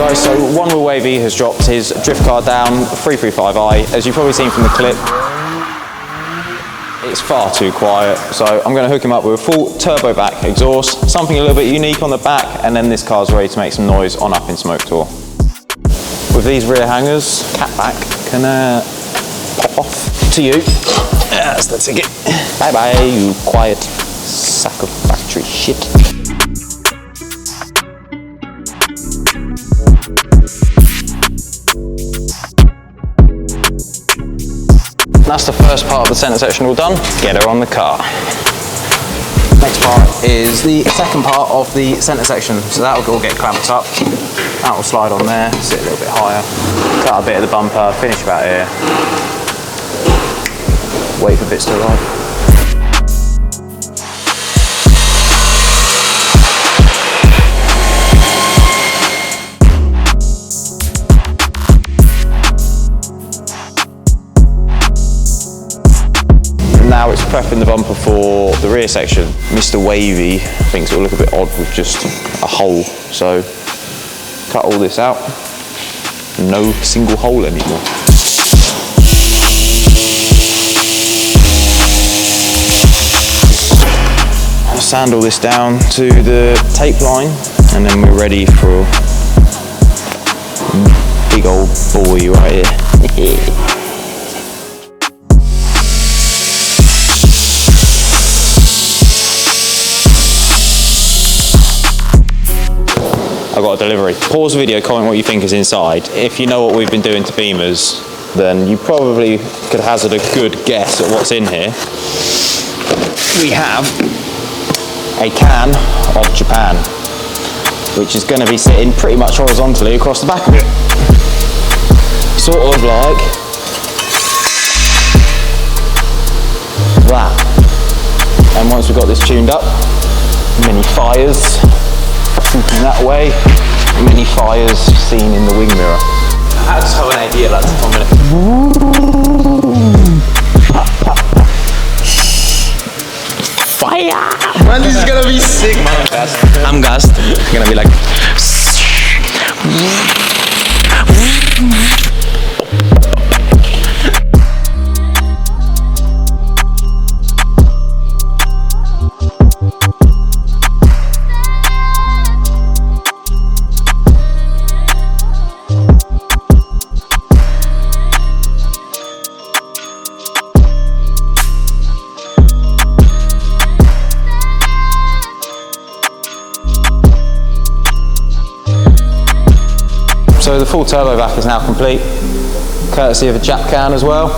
Guys, so One Wheel Wavey has dropped his drift car down 335i. As you've probably seen from the clip, it's far too quiet, so I'm going to hook him up with a full turbo back exhaust, something a little bit unique on the back, and then this car's ready to make some noise on Up in Smoke Tour. With these rear hangers, catback can pop off to you. That's the ticket. Bye bye, you quiet sack of factory shit. That's the first part of the centre section all done. Get her on the car. Next part is the second part of the centre section. So that will all get clamped up. That will slide on there, sit a little bit higher. Cut a bit of the bumper, finish about here. Wait for bits to arrive. Now it's prepping the bumper for the rear section. Mr. Wavey thinks it'll look a bit odd with just a hole, so cut all this out. No single hole anymore. I'll sand all this down to the tape line, and then we're ready for big old boy right here. I got a delivery. Pause the video, comment what you think is inside. If you know what we've been doing to Beamers, then you probably could hazard a good guess at what's in here. We have a can of Japan, which is going to be sitting pretty much horizontally across the back of it. Sort of like that. And once we've got this tuned up, mini fires shooting that way, many fires seen in the wing mirror. I just have an idea, lads, for a minute. Fire! Man, this is gonna be sick, man. I'm gassed. It's gonna be like... So the full turbo back is now complete, courtesy of a Jap can as well.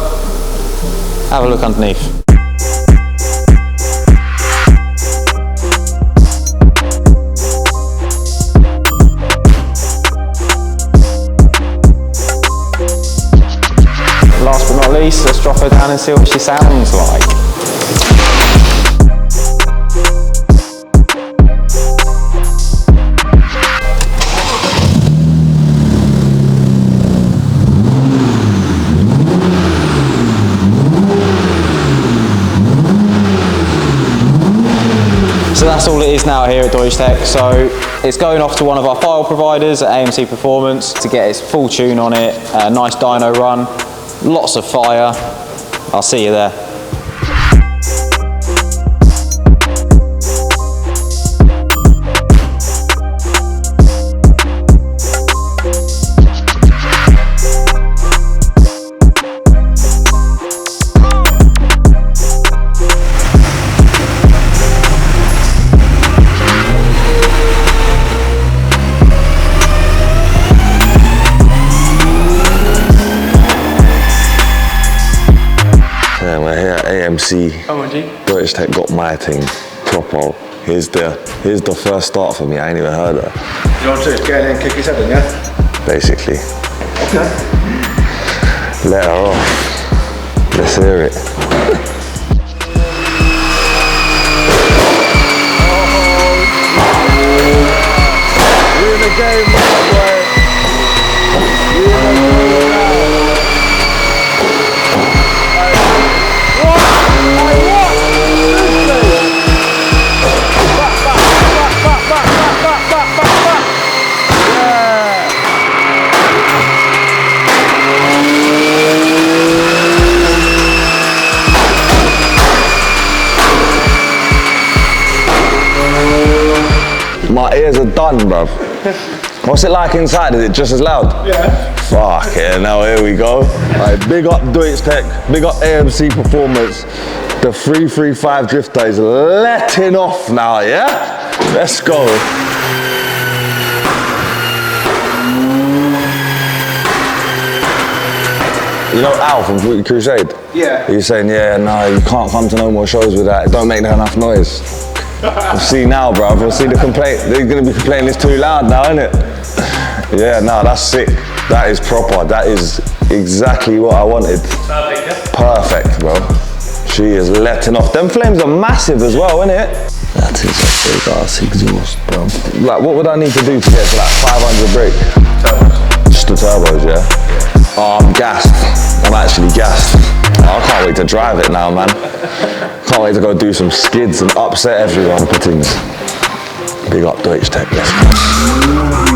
Have a look underneath. Last but not least, let's drop her down and see what she sounds like. So that's all it is now here at Deutsch. So it's going off to one of our file providers at AMC Performance to get its full tune on it, a nice dyno run, lots of fire. I'll see you there. AMC, Deutsch Tech got my thing proper. Here's the first start for me. I ain't even heard of it. You want to just get in and kick his head in, yeah? Basically. Okay. Let her off. Let's hear it. We're in the game, my boy. My ears are done, bruv. What's it like inside? Is it just as loud? Yeah. Fuck it, now here we go. Right, big up Deutsch Tech, big up AMC Performance. The 335 drifter is letting off now, yeah? Let's go. You know Al from Fruity Crusade? Yeah. He's saying, yeah, no, you can't come to no more shows with that. It don't make enough noise. We'll see now, bruv. We'll see the complaint. They're gonna be complaining it's too loud now, innit? Yeah, no, that's sick. That is proper. That is exactly what I wanted. Perfect, bro. She is letting off. Them flames are massive as well, innit? That is a big ass exhaust, bro. Like, what would I need to do to get to like 500 brake? Turbos. Just the turbos, yeah? Oh, I'm gassed. I'm actually gassed. Oh, I can't wait to drive it now, man. Can't wait to go do some skids and upset everyone for things. Big up Deutsch Tech, let's go.